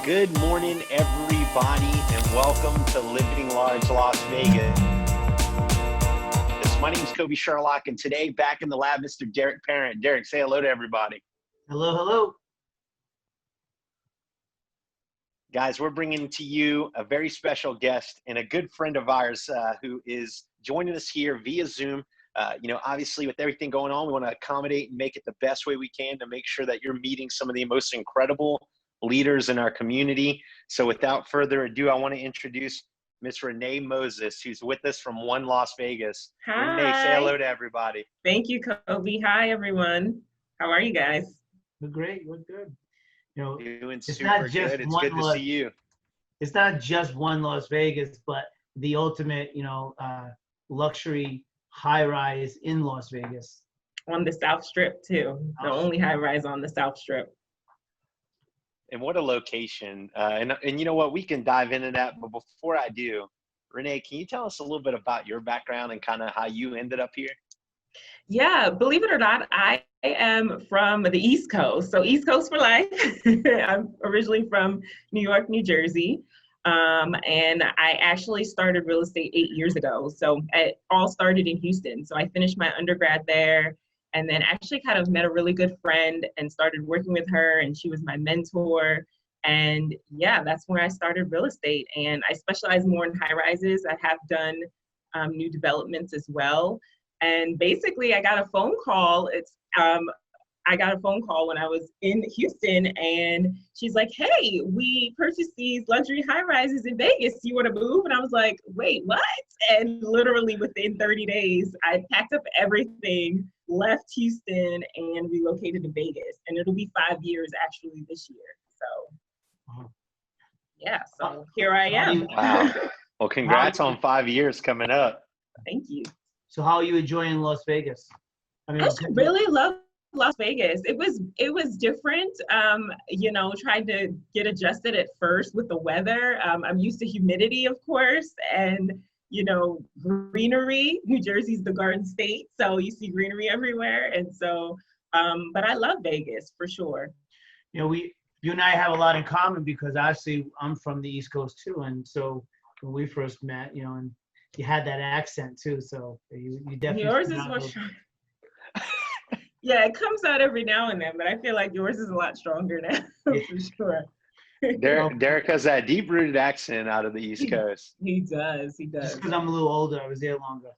Good morning, everybody, and welcome to Living Large Las Vegas. My name is Kobe Sherlock, and today back in the lab, Mr. Derek Parent. Derek, say hello to everybody. Hello, hello. Guys, we're bringing to you a very special guest and a good friend of ours who is joining us here via Zoom. Obviously, with everything going on, we want to accommodate and make it the best way we can to make sure that you're meeting some of the most incredible leaders in our community. So without further ado, I want to introduce Miss Renee Moses, who's with us from One Las Vegas. Hi. Renee, say hello to everybody. Thank you, Kobe. Hi, everyone. How are you guys? We're great. We're good. Doing it's super not just good. It's good to see you. It's not just One Las Vegas, but the ultimate, luxury high-rise in Las Vegas. On the South Strip, too. The only high-rise on the South Strip. And what a location. And you know what? We can dive into that. But before I do, Renee, can you tell us a little bit about your background and kind of how you ended up here? Yeah, believe it or not, I am from the East Coast. So East Coast for life. I'm originally from New York, New Jersey. And I actually started real estate 8 years ago. So it all started in Houston. So I finished my undergrad there and then actually kind of met a really good friend and started working with her, and she was my mentor. And yeah, that's where I started real estate. And I specialize more in high rises. I have done new developments as well. And basically, I got a phone call. I got a phone call when I was in Houston, and she's like, "Hey, we purchased these luxury high rises in Vegas. Do you want to move?" And I was like, "Wait, what?" And literally within 30 days, I packed up everything, left Houston, and relocated to Vegas. And it'll be 5 years actually this year. So, yeah. So here I am. Wow. Well, congrats on 5 years coming up. Thank you. So how are you enjoying Las Vegas? I really love Las Vegas. It was different. Trying to get adjusted at first with the weather. I'm used to humidity, of course, and greenery. New Jersey's the Garden State, so you see greenery everywhere. And so, but I love Vegas for sure. You and I have a lot in common because actually I'm from the East Coast too, and so when we first met, and you had that accent too, so you definitely. Yours is more strong. Yeah, it comes out every now and then, but I feel like yours is a lot stronger now, for sure. Derek has that deep-rooted accent out of the East Coast. He does. Just because I'm a little older, I was there longer.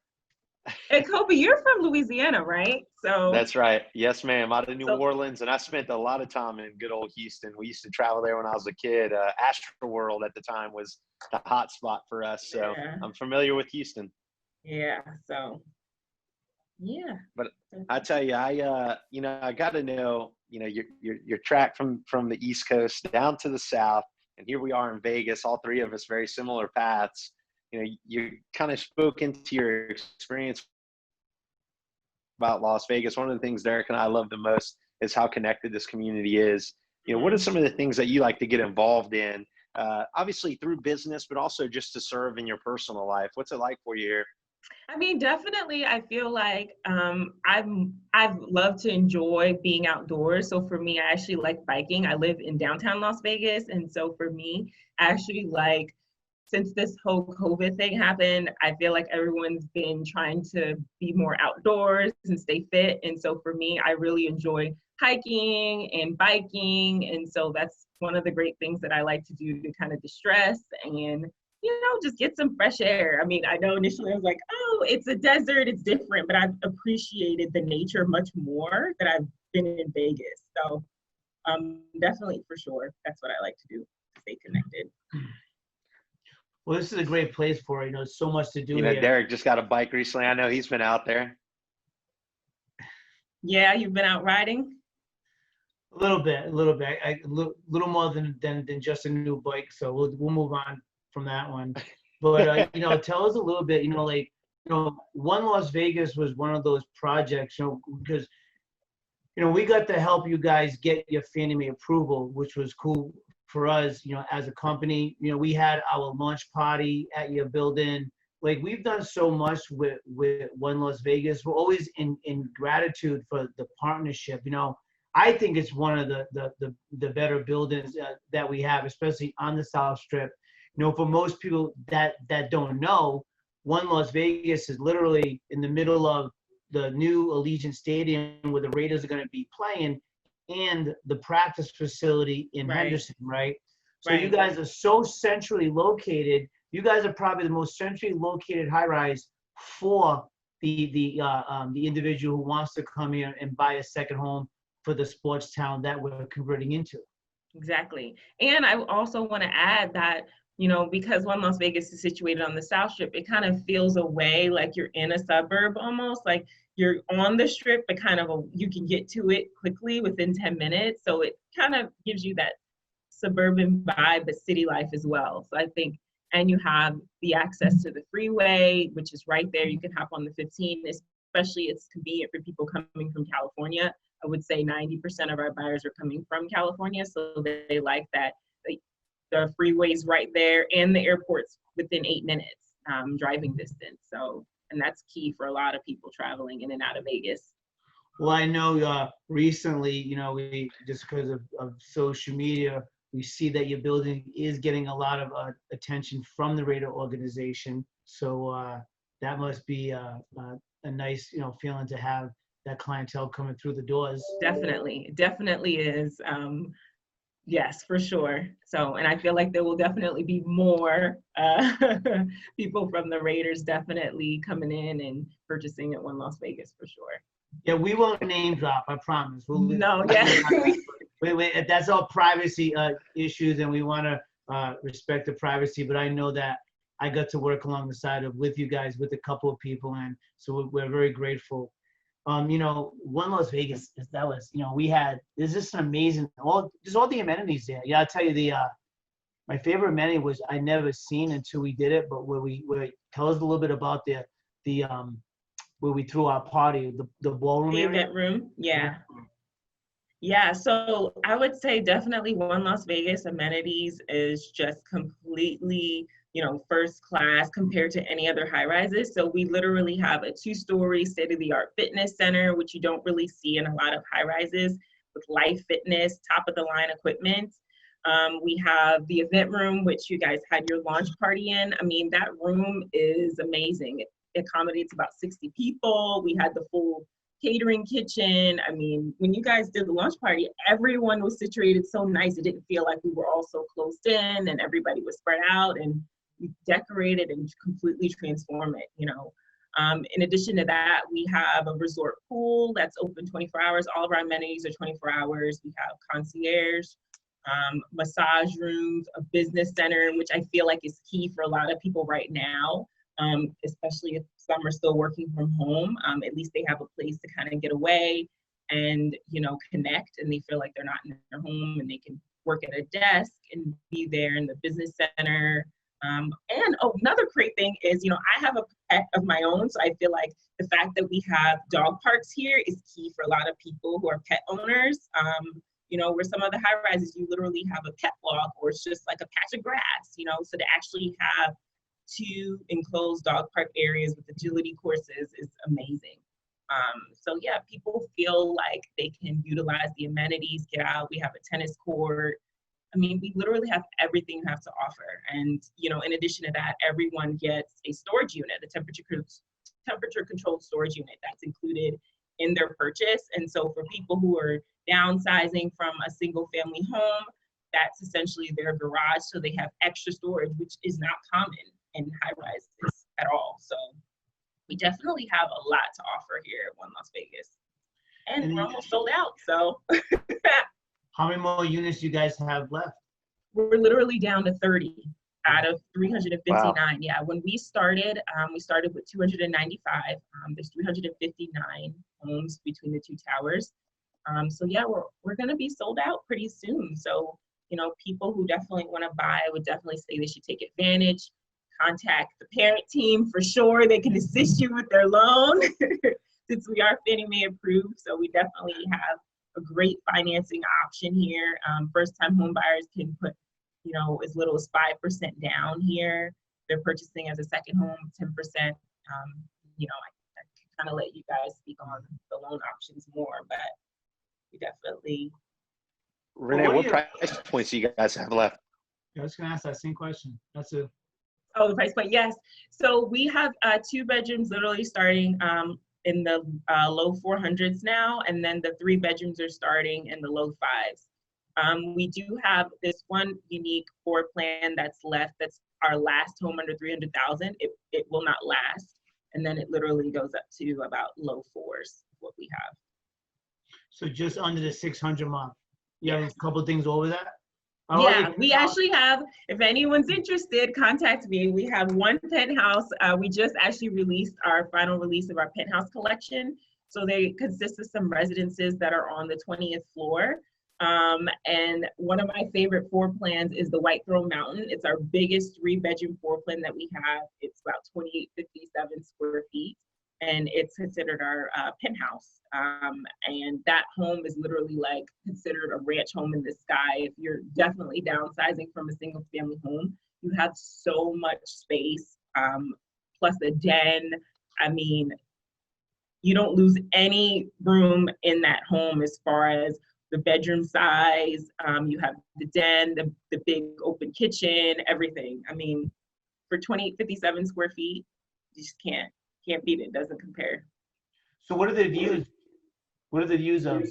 And Kobe, you're from Louisiana, right? So that's right. Yes, ma'am. Out of New Orleans, and I spent a lot of time in good old Houston. We used to travel there when I was a kid. Astroworld at the time was the hot spot for us, so yeah. I'm familiar with Houston. Yeah. So. Yeah. But I tell you, I got to know, your track from the East Coast down to the South, and here we are in Vegas. All three of us very similar paths. You kind of spoke into your experience about Las Vegas. One of the things Derek and I love the most is how connected this community is. What are some of the things that you like to get involved in? Obviously through business, but also just to serve in your personal life. What's it like for you here? I mean, definitely, I feel like I've loved to enjoy being outdoors. So for me, I actually like biking. I live in downtown Las Vegas. And so for me, I actually since this whole COVID thing happened, I feel like everyone's been trying to be more outdoors and stay fit. And so for me, I really enjoy hiking and biking. And so that's one of the great things that I like to do to kind of distress and just get some fresh air. I mean, I know initially I was like, oh, it's a desert, it's different, but I've appreciated the nature much more that I've been in Vegas. So definitely, for sure, that's what I like to do to stay connected. Well, this is a great place for it. So much to do here. Derek just got a bike recently. I know he's been out there. Yeah, you've been out riding? A little bit. A little more than just a new bike. So we'll move on from that one. But tell us a little bit. One Las Vegas was one of those projects. Because we got to help you guys get your Fannie Mae approval, which was cool for us. As a company, we had our launch party at your building. We've done so much with One Las Vegas. We're always in gratitude for the partnership. I think it's one of the better buildings that we have, especially on the South Strip. You know, for most people that don't know, One Las Vegas is literally in the middle of the new Allegiant Stadium where the Raiders are going to be playing, and the practice facility in Right. Henderson, right? So Right. you guys are so centrally located. You guys are probably the most centrally located high rise for the individual who wants to come here and buy a second home for the sports town that we're converting into. Exactly. And I also want to add that, you know, because One Las Vegas is situated on the South Strip, it kind of feels a way like you're in a suburb almost, like you're on the strip, but kind of you can get to it quickly within 10 minutes. So it kind of gives you that suburban vibe, but city life as well. So I think, and you have the access to the freeway, which is right there. You can hop on the 15, especially it's convenient for people coming from California. I would say 90% of our buyers are coming from California, so they like that. The freeway's right there and the airport's within 8 minutes driving distance. So, and that's key for a lot of people traveling in and out of Vegas. Well, I know recently, you know, we just because of social media, we see that your building is getting a lot of attention from the Raider organization. So that must be a nice, you know, feeling to have that clientele coming through the doors. Definitely, definitely is. Yes, for sure. So, and I feel like there will definitely be more people from the Raiders definitely coming in and purchasing at One Las Vegas for sure. Yeah, we won't name drop, I promise. No, yeah. Wait, that's all privacy issues, and we want to respect the privacy. But I know that I got to work along the side of with you guys, with a couple of people, and so we're very grateful. You know, One Las Vegas, that was, you know, there's just an amazing, just all the amenities there. Yeah, I'll tell you my favorite amenity was I never seen until we did it, but where tell us a little bit about the where we threw our party, the ballroom The area. event room, yeah. Yeah, so I would say definitely One Las Vegas amenities is just completely, you know, first class compared to any other high rises. So we literally have a 2-story state-of-the-art fitness center, which you don't really see in a lot of high rises, with live fitness, top of the line equipment. We have the event room, which you guys had your launch party in. I mean, that room is amazing. It accommodates about 60 people. We had the full catering kitchen. I mean, when you guys did the launch party, everyone was situated so nice. It didn't feel like we were all so closed in and everybody was spread out, and we decorated and completely transformed it, you know. In addition to that, we have a resort pool that's open 24 hours. All of our amenities are 24 hours. We have concierge, massage rooms, a business center, which I feel like is key for a lot of people right now. Especially if some are still working from home, at least they have a place to kind of get away and, you know, connect, and they feel like they're not in their home and they can work at a desk and be there in the business center. And another great thing is, you know, I have a pet of my own, so I feel like the fact that we have dog parks here is key for a lot of people who are pet owners. You know, where some of the high rises, you literally have a pet walk, or it's just like a patch of grass, you know, so to actually have 2 enclosed dog park areas with agility courses is amazing. So yeah, people feel like they can utilize the amenities, get out. We have a tennis court. I mean, we literally have everything you have to offer. And, you know, in addition to that, everyone gets a storage unit, a temperature controlled storage unit that's included in their purchase. And so for people who are downsizing from a single family home, that's essentially their garage. So they have extra storage, which is not common in high rises at all. So we definitely have a lot to offer here at One Las Vegas. And we're almost sold out, so. How many more units do you guys have left? We're literally down to 30 out of 359. Wow. Yeah, when we started with 295. There's 359 homes between the 2 towers. So yeah, we're gonna be sold out pretty soon. So, you know, people who definitely wanna buy, I would definitely say they should take advantage. Contact the parent team for sure. They can assist you with their loan since we are Fannie Mae approved. So we definitely have a great financing option here. First-time home buyers can put, you know, as little as 5% down here. They're purchasing as a second home, 10%. You know, I kind of let you guys speak on the loan options more, but we definitely. Renee, what price points do you guys have left? I was going to ask that same question. Oh, the price point, yes. So we have 2 bedrooms literally starting in the low 400s now, and then the 3 bedrooms are starting in the low 5s. We do have this one unique floor plan that's left. That's our last home under 300,000. It will not last, and then it literally goes up to about low 4s. What we have. So just under the 600 mark. You have a couple things over that? Yeah, we actually have, if anyone's interested, contact me. We have 1 penthouse. We just actually released our final release of our penthouse collection. So they consist of some residences that are on the 20th floor. And one of my favorite floor plans is the White Throne Mountain. It's our biggest 3-bedroom floor plan that we have. It's about 2857 square feet. And it's considered our penthouse. And that home is literally like considered a ranch home in the sky. If you're definitely downsizing from a single family home, you have so much space, plus a den. I mean, you don't lose any room in that home as far as the bedroom size. You have the den, the big open kitchen, everything. I mean, for 2857 square feet, you just can't beat it. Doesn't compare. So what are the views? What are the views of?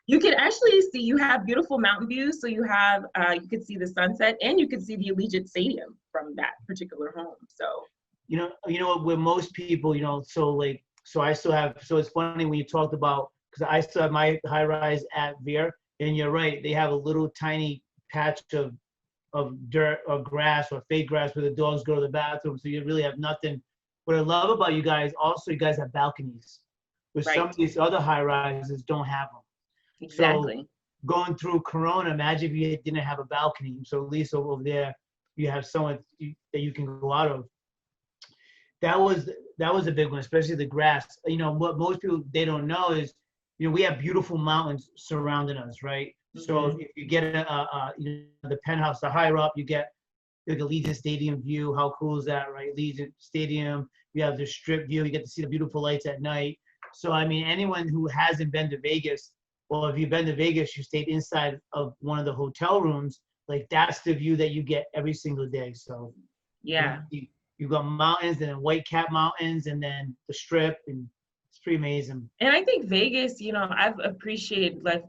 You can actually see, you have beautiful mountain views. So you have, you can see the sunset, and you can see the Allegiant Stadium from that particular home. So, you know, with most people, you know, so I still have, so it's funny when you talked about, because I still have my high rise at Veer, and you're right, they have a little tiny patch of dirt or grass or fake grass where the dogs go to the bathroom. So you really have nothing. What I love about you guys, also you guys have balconies, which some of these other high rises don't have them. Exactly. So going through Corona, imagine if you didn't have a balcony. So at least over there, you have someone that you can go out of. That was a big one, especially the grass. You know, what most people, they don't know is, you know, we have beautiful mountains surrounding us, right? Mm-hmm. So if you get the penthouse, the higher up, you get like a Allegiant Stadium view. How cool is that, right? Allegiant Stadium, you have the strip view, you get to see the beautiful lights at night. So, I mean, anyone who hasn't been to Vegas, well, if you've been to Vegas, you stayed inside of one of the hotel rooms, like that's the view that you get every single day. So, yeah. You've got mountains and then White Cap Mountains and then the strip, and it's pretty amazing. And I think Vegas, you know, I've appreciated like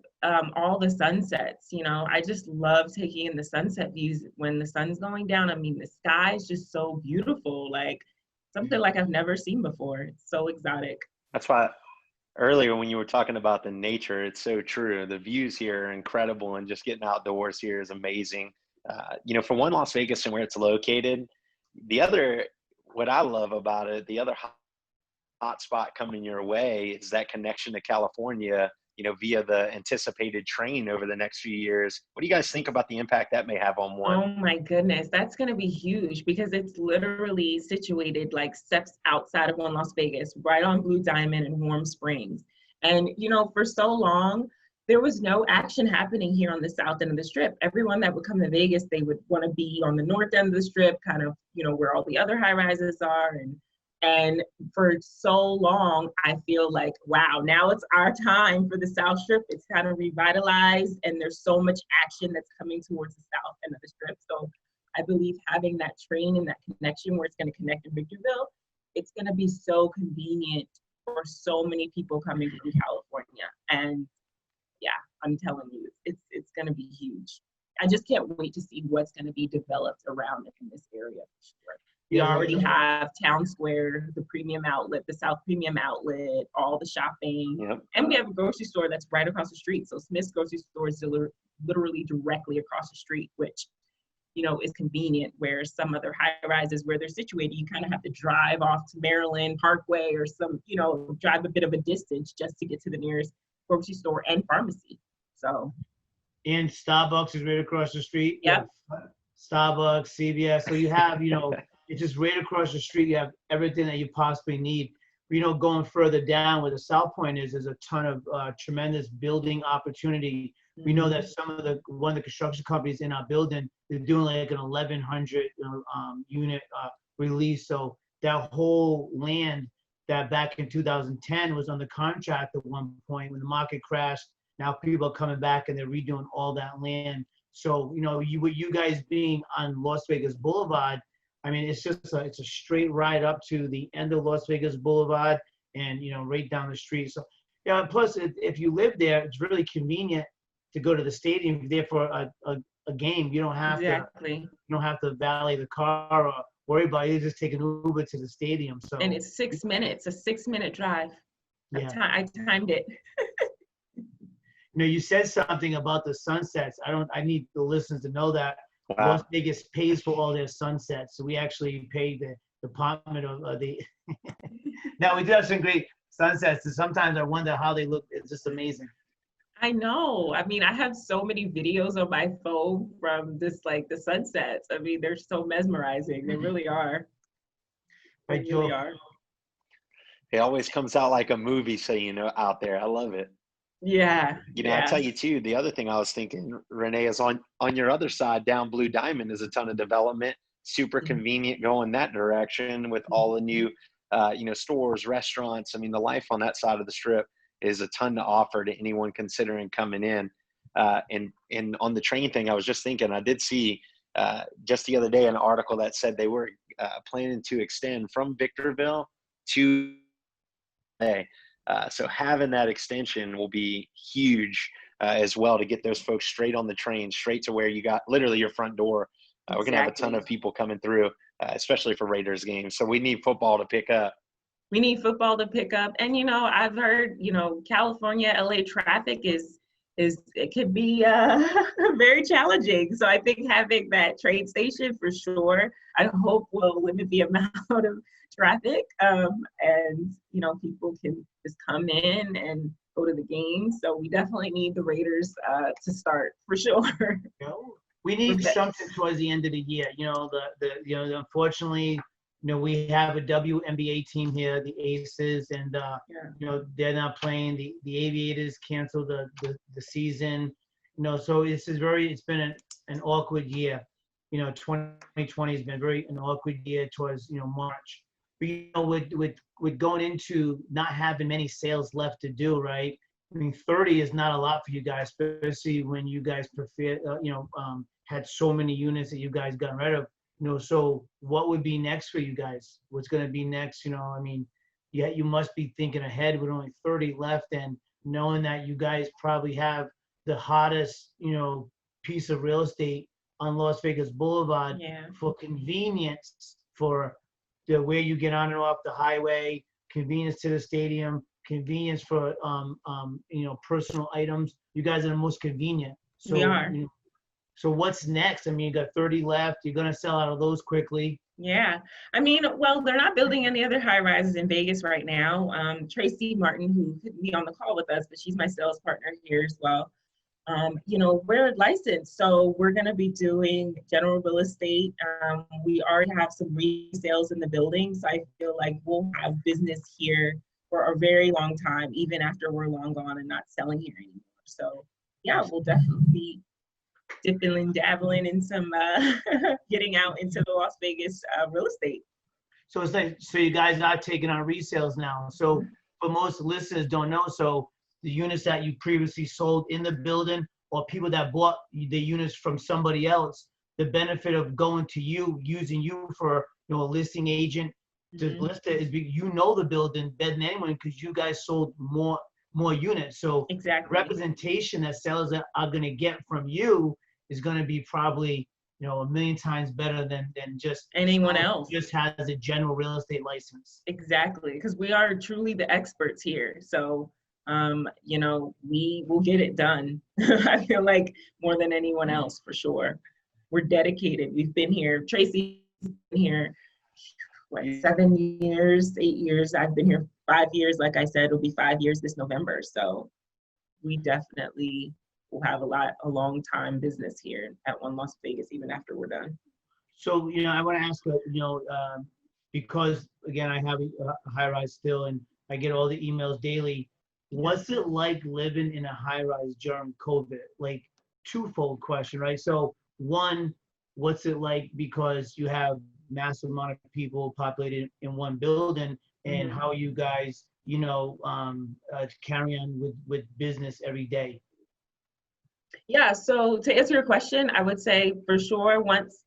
all the sunsets. You know, I just love taking in the sunset views when the sun's going down. I mean, the sky is just so beautiful, like something like I've never seen before. It's so exotic. That's why earlier when you were talking about the nature, it's so true. The views here are incredible, and just getting outdoors here is amazing. You know, for one, Las Vegas and where it's located, the other, what I love about it, the other hot spot coming your way is that connection to California, you know, via the anticipated train over the next few years. What do you guys think about the impact that may have on one? Oh my goodness, that's going to be huge because it's literally situated like steps outside of one Las Vegas, right on Blue Diamond and Warm Springs. And, you know, for so long, there was no action happening here on the south end of the strip. Everyone that would come to Vegas, they would want to be on the north end of the strip, kind of, you know, where all the other high rises are. And for so long, I feel like, wow, now it's our time for the South Strip. It's kind of revitalized, and there's so much action that's coming towards the south end of the strip. So I believe having that train and that connection where it's going to connect to Victorville, it's going to be so convenient for so many people coming from California. And yeah, I'm telling you, it's going to be huge. I just can't wait to see what's going to be developed around it in this area for sure. We already have Town Square, the premium outlet, the South Premium Outlet, all the shopping. Yep. And we have a grocery store that's right across the street. So Smith's grocery store is literally directly across the street, which, you know, is convenient, where some other high rises where they're situated, you kind of have to drive off to Maryland Parkway or some, you know, drive a bit of a distance just to get to the nearest grocery store and pharmacy. So. And Starbucks is right across the street. Yep. Starbucks, CVS. So you have, you know, it's just right across the street. You have everything that you possibly need. You know, going further down where the South Point is, there's a ton of tremendous building opportunity. Mm-hmm. We know that one of the construction companies in our building, they're doing like an 1,100 unit release. So that whole land that back in 2010 was under contract at one point when the market crashed, Now people are coming back and they're redoing all that land. So, you know, with you guys being on Las Vegas Boulevard, I mean, it's a straight ride up to the end of Las Vegas Boulevard and, you know, right down the street. So, yeah, plus if you live there, it's really convenient to go to the stadium. If you're there for a game. You don't have to valet the car or worry about it. You just take an Uber to the stadium. So, and it's 6 minutes, a 6-minute drive. Yeah. I timed it. You know, you said something about the sunsets. I need the listeners to know that Las Vegas pays for all their sunsets. So we actually pay the department of the. Now we do have some great sunsets. And sometimes I wonder how they look. It's just amazing. I know. I mean, I have so many videos on my phone from this, like the sunsets. I mean, they're so mesmerizing. They really are. They really are. It always comes out like a movie, so you know, out there. I love it. Yeah. You know, I'll tell you too, the other thing I was thinking, Renee, is on your other side, down Blue Diamond is a ton of development, super convenient going that direction with all the new, you know, stores, restaurants. I mean, the life on that side of the strip is a ton to offer to anyone considering coming in. And on the train thing, I was just thinking, I did see just the other day an article that said they were planning to extend from Victorville to LA. So having that extension will be huge as well to get those folks straight on the train, straight to where you got literally your front door. We're going to have a ton of people coming through, especially for Raiders games. So we need football to pick up. We need football to pick up. And, you know, I've heard, you know, California, LA traffic it could be very challenging. So I think having that train station for sure, I hope will limit the amount of traffic, and you know, people can just come in and go to the game. So we definitely need the Raiders to start for sure. We need something towards the end of the year. You know, unfortunately, you know, we have a WNBA team here, the Aces, and you know, they're not playing. The Aviators canceled the season. You know, so it's been an awkward year. You know, 2020 has been an awkward year towards, you know, March. But, you know, with going into not having many sales left to do, right? I mean, 30 is not a lot for you guys, especially when you guys had so many units that you guys got rid of. You know, so what would be next for you guys? What's going to be next? You know, I mean, yeah, you must be thinking ahead with only 30 left, and knowing that you guys probably have the hottest, you know, piece of real estate on Las Vegas Boulevard for convenience, for where you get on and off the highway, convenience to the stadium, convenience for you know, personal items. You guys are the most convenient. So, we are. You know, so what's next? I mean, you got 30 left. You're gonna sell out of those quickly. Yeah, I mean, well, they're not building any other high rises in Vegas right now. Tracy Martin, who could be on the call with us, but she's my sales partner here as well. You know, we're licensed, so we're going to be doing general real estate. We already have some resales in the building, so I feel like we'll have business here for a very long time, even after we're long gone and not selling here anymore. So yeah, we'll definitely be dipping and dabbling in some getting out into the Las Vegas real estate. So it's like, so you guys are taking on resales now. So for most listeners don't know, so the units that you previously sold in the building, or people that bought the units from somebody else, the benefit of going to you, using you for, you know, a listing agent to list it is you know the building better than anyone because you guys sold more units. So representation that sellers are going to get from you is going to be probably, you know, 1,000,000 times better than just anyone else. Just has a general real estate license. Exactly, because we are truly the experts here. So, you know, we will get it done. I feel like more than anyone else, for sure. We're dedicated. We've been here. Tracy's been here, what, 7 years, 8 years. I've been here 5 years. Like I said, it'll be 5 years this November. So we definitely will have a long time business here at One Las Vegas, even after we're done. So, you know, I want to ask, you know, because again, I have a high rise still, and I get all the emails daily. What's it like living in a high rise during COVID? Like, twofold question, right? So one, what's it like because you have massive amount of people populated in one building, and how you guys, you know, carry on with business every day? Yeah, so to answer your question, I would say for sure once,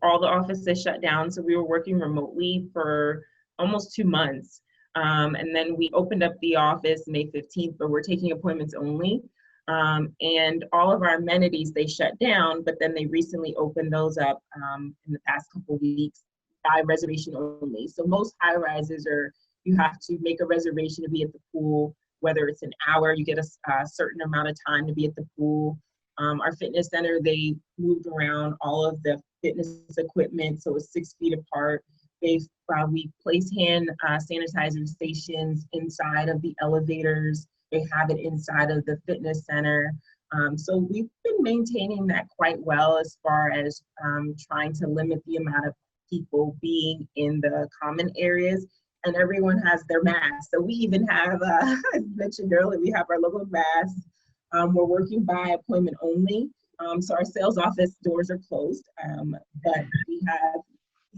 all the offices shut down, so we were working remotely for almost 2 months. And then we opened up the office May 15th, but we're taking appointments only. And all of our amenities, they shut down, but then they recently opened those up in the past couple of weeks by reservation only. So most high rises are, you have to make a reservation to be at the pool, whether it's an hour, you get a certain amount of time to be at the pool. Our fitness center, they moved around all of the fitness equipment, so it's 6 feet apart. We place hand sanitizer stations inside of the elevators. They have it inside of the fitness center. So we've been maintaining that quite well as far as trying to limit the amount of people being in the common areas. And everyone has their mask. So we even have, I mentioned earlier, we have our little masks. We're working by appointment only. So our sales office doors are closed, but we have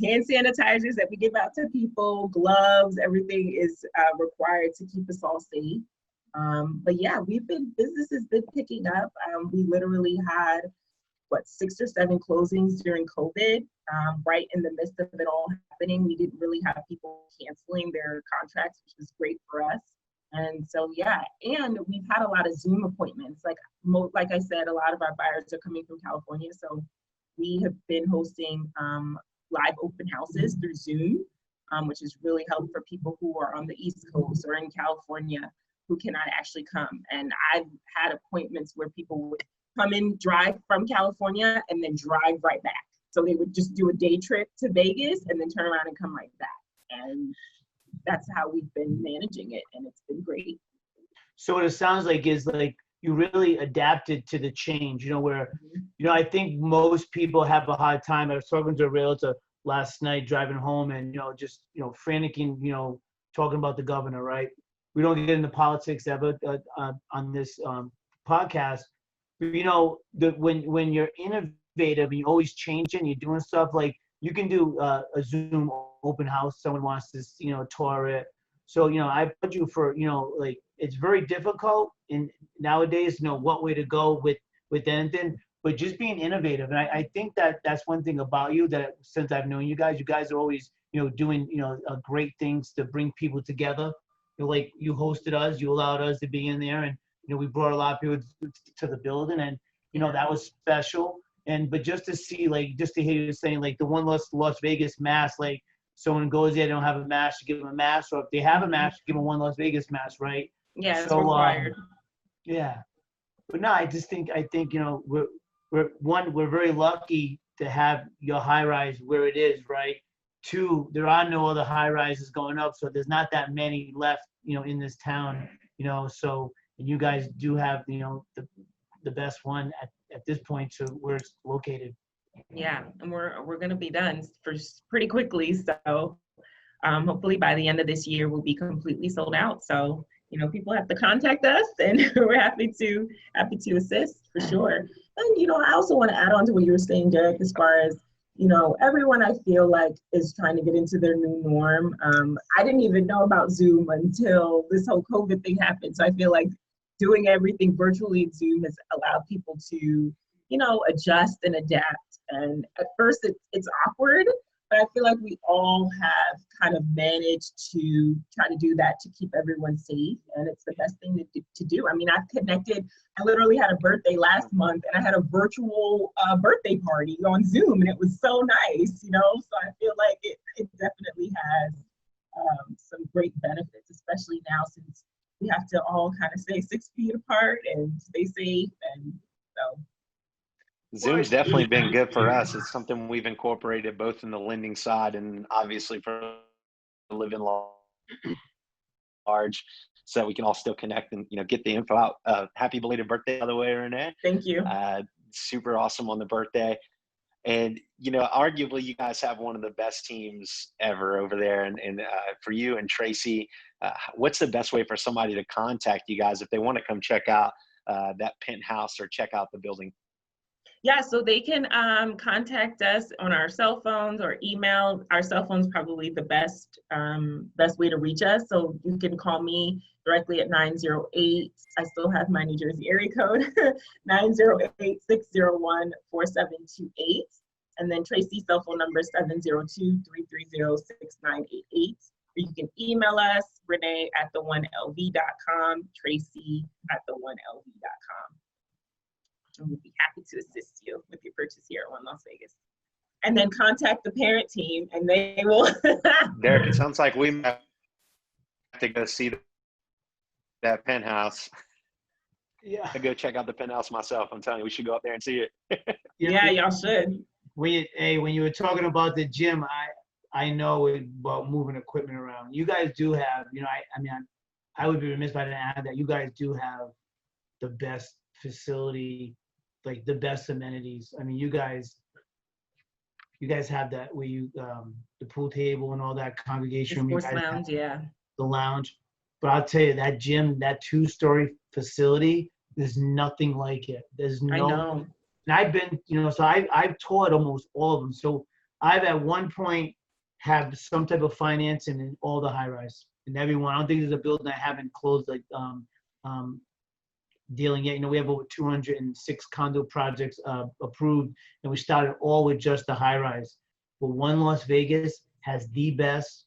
hand sanitizers that we give out to people, gloves, everything is required to keep us all safe. But yeah, business has been picking up. We literally had, 6 or 7 closings during COVID, right in the midst of it all happening. We didn't really have people canceling their contracts, which was great for us. And so, yeah, and we've had a lot of Zoom appointments. Like I said, a lot of our buyers are coming from California. So we have been hosting live open houses through Zoom, which has really helped for people who are on the East Coast or in California who cannot actually come. And I've had appointments where people would come in, drive from California, and then drive right back. So they would just do a day trip to Vegas and then turn around and come right back. And that's how we've been managing it, and it's been great. So what it sounds like is like you really adapted to the change, where, I think most people have a hard time. I was talking to a realtor last night driving home and, just, franticking, talking about the governor, right? We don't get into politics ever on this podcast. But, when you're innovative and you're always changing, you're doing stuff like you can do a Zoom open house. Someone wants to, tour it. So, I put you for, it's very difficult in nowadays, what way to go with anything, but just being innovative. And I think that that's one thing about you that since I've known you guys are always, doing, great things to bring people together. Like you hosted us, you allowed us to be in there, and, we brought a lot of people to the building, and, that was special. But just to see, just to hear you saying, the one Las Vegas mask, someone goes there, they don't have a mask, you give them a mask, or if they have a mask, you give them one Las Vegas mask, right? Yeah, it's required. Yeah. But no, I think, we're very lucky to have your high rise where it is, right? 2, there are no other high rises going up, so there's not that many left, in this town, so you guys do have, the best one at this point to where it's located. Yeah, and we're going to be done for pretty quickly. So hopefully by the end of this year, we'll be completely sold out. So, people have to contact us, and we're happy to assist for sure. And, I also want to add on to what you were saying, Derek, as far as, everyone I feel like is trying to get into their new norm. I didn't even know about Zoom until this whole COVID thing happened. So I feel like doing everything virtually in Zoom has allowed people to, adjust and adapt. And at first it's awkward, but I feel like we all have kind of managed to try to do that to keep everyone safe. And it's the best thing to do. I mean, I literally had a birthday last month, and I had a virtual birthday party on Zoom, and it was so nice, So I feel like it definitely has some great benefits, especially now since we have to all kind of stay 6 feet apart and stay safe. And so Zoom's definitely been good for us. It's something we've incorporated both in the lending side and obviously for living large, so we can all still connect and, get the info out. Happy belated birthday, by the way, Renee. Thank you. Super awesome on the birthday. And, arguably you guys have one of the best teams ever over there. And for you and Tracy, what's the best way for somebody to contact you guys if they want to come check out that penthouse or check out the building? Yeah, so they can contact us on our cell phones or email. Our cell phone's probably the best way to reach us. So you can call me directly at 908. I still have my New Jersey area code, 908-601-4728. And then Tracy's cell phone number is 702-330-6988. Or you can email us, Renee at the1lv.com, Tracy at the1lv.com. And we'd be happy to assist you with your purchase here at One Las Vegas. And then contact the parent team and they will. Derek, it sounds like we might have to go see that penthouse. Yeah. I go check out the penthouse myself. I'm telling you, we should go up there and see it. Yeah, y'all should. When you were talking about the gym, I know about moving equipment around. You guys do have, I would be remiss if I didn't add that you guys do have the best facility, like the best amenities. I mean, you guys have that where you the pool table and all that congregation room. Sports lounge, yeah. The lounge. But I'll tell you, that gym, that 2-story facility, there's nothing like it. There's no. I know. And I've been, so I've taught almost all of them. So I've at one point have some type of financing in all the high rise and everyone. I don't think there's a building I haven't closed like dealing yet. We have over 206 condo projects approved, and we started all with just the high rise. But One Las Vegas has the best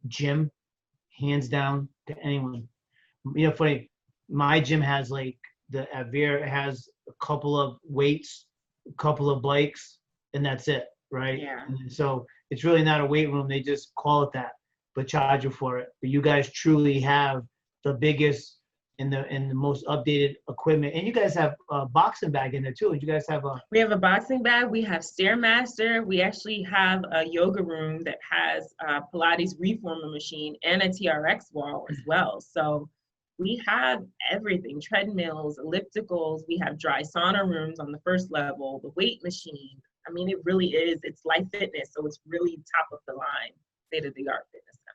gym, hands down, to anyone. Funny, my gym has like the Avere has a couple of weights, a couple of bikes, and that's it, right? Yeah. And so it's really not a weight room. They just call it that, but charge you for it. But you guys truly have the biggest and the most updated equipment. And you guys have a boxing bag in there too. You guys have We have a boxing bag. We have Stairmaster. We actually have a yoga room that has a Pilates reformer machine and a TRX wall as well. So we have everything, treadmills, ellipticals. We have dry sauna rooms on the first level, the weight machine. I mean, it really is. It's Life Fitness. So it's really top of the line, state-of-the-art fitness center.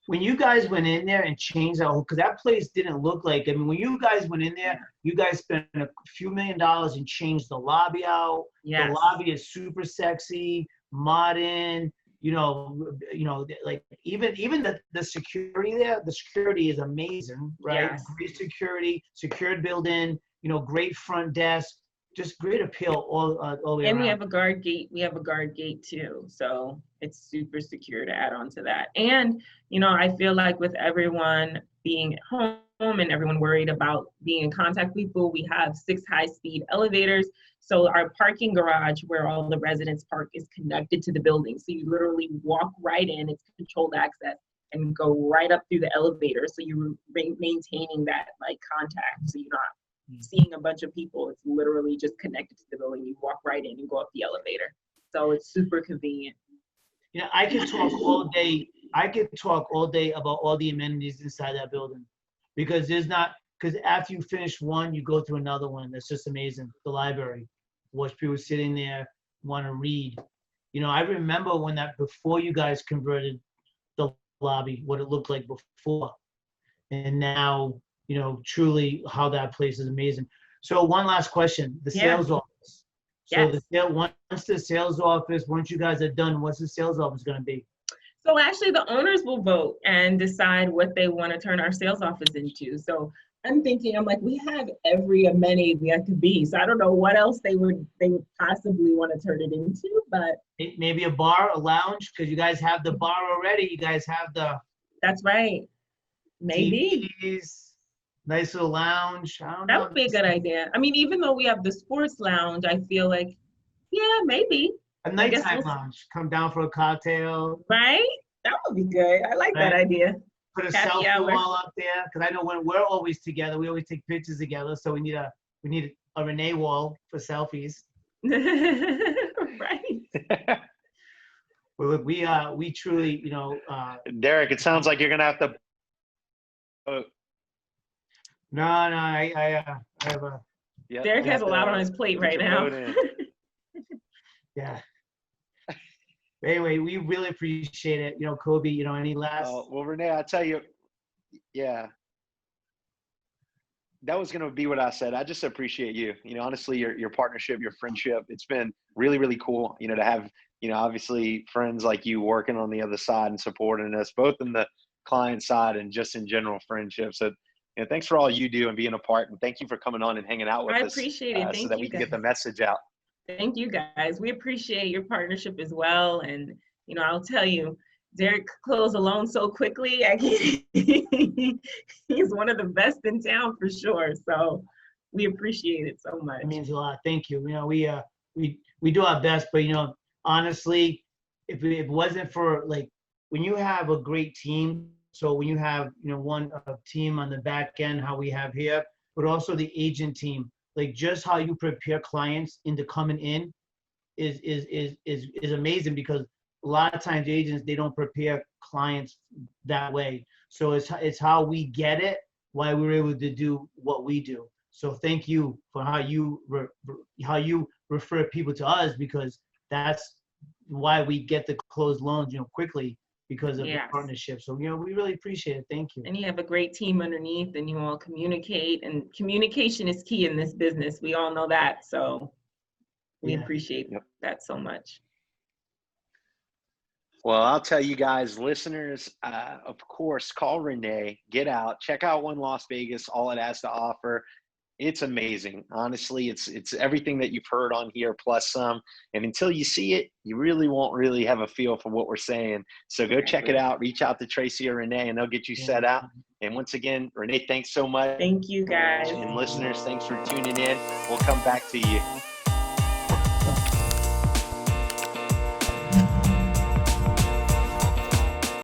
When you guys went in there and changed that whole, because that place didn't look like, when you guys went in there, you guys spent a few $1 million and changed the lobby out. Yes. The lobby is super sexy, modern, like even the security there, the security is amazing, right? Yes. Great security, secured building, great front desk, just great appeal all the way around. And we have a guard gate. We have a guard gate too. So it's super secure to add on to that. And, I feel like with everyone being at home and everyone worried about being in contact with people, we have 6 high-speed elevators. So our parking garage where all the residents park is connected to the building. So you literally walk right in, it's controlled access, and go right up through the elevator. So you're maintaining that like contact. So you're not seeing a bunch of people. It's literally just connected to the building. You walk right in and go up the elevator. So it's super convenient. I could talk all day. I could talk all day about all the amenities inside that building, because after you finish one, you go through another one. That's just amazing. The library, watch people sitting there, want to read. I remember before you guys converted the lobby, what it looked like before, and now, truly how that place is amazing. So one last question, the sales office. So once the sales office, once you guys are done, what's the sales office going to be? So actually the owners will vote and decide what they want to turn our sales office into. So I'm like, we have every amenity that could be. So I don't know what else they would possibly want to turn it into, but maybe a bar, a lounge, because you guys have the bar already. You guys have that's right. Maybe. TVs, nice little lounge. I don't know. That would be a good idea. I mean, even though we have the sports lounge, I feel like, maybe. A nighttime lounge. Come down for a cocktail. Right? That would be good. I like that idea. Put a selfie wall up there, because I know when we're always together, we always take pictures together. So we need a Renee wall for selfies. Right. Well, look, we truly, Derek, it sounds like you're gonna have to. No, I have a. Yep, Derek has a lot on his plate right now. Yeah. Anyway, we really appreciate it. Kobe, any last? Well, Renee, I tell you, that was going to be what I said. I just appreciate you. Honestly, your partnership, your friendship. It's been really, really cool. To have obviously friends like you working on the other side and supporting us, both in the client side and just in general friendship. So, thanks for all you do and being a part. And thank you for coming on and hanging out with I us. appreciate it. So that we can get the message out. Thank you guys. We appreciate your partnership as well. And, I'll tell you, Derek closed a loan so quickly. He's one of the best in town for sure. So we appreciate it so much. It means a lot. Thank you. We do our best, but honestly, if it wasn't for when you have a great team, so when you have one team on the back end, how we have here, but also the agent team, just how you prepare clients into coming in is amazing, because a lot of times agents, they don't prepare clients that way. So it's how we get it, why we're able to do what we do. So thank you for how you refer people to us, because that's why we get the closed loans quickly, because of the partnership. So we really appreciate it. Thank you. And you have a great team underneath, and you all communicate, and communication is key in this business. We all know that. So we appreciate that so much. Well, I'll tell you guys, listeners, of course, call Renee, get out, check out One Las Vegas, all it has to offer. It's amazing. Honestly, it's everything that you've heard on here plus some. And until you see it, you really won't really have a feel for what we're saying. So go check it out. Reach out to Tracy or Renee, and they'll get you set out. And once again, Renee, thanks so much. Thank you, guys. And listeners, thanks for tuning in. We'll come back to you.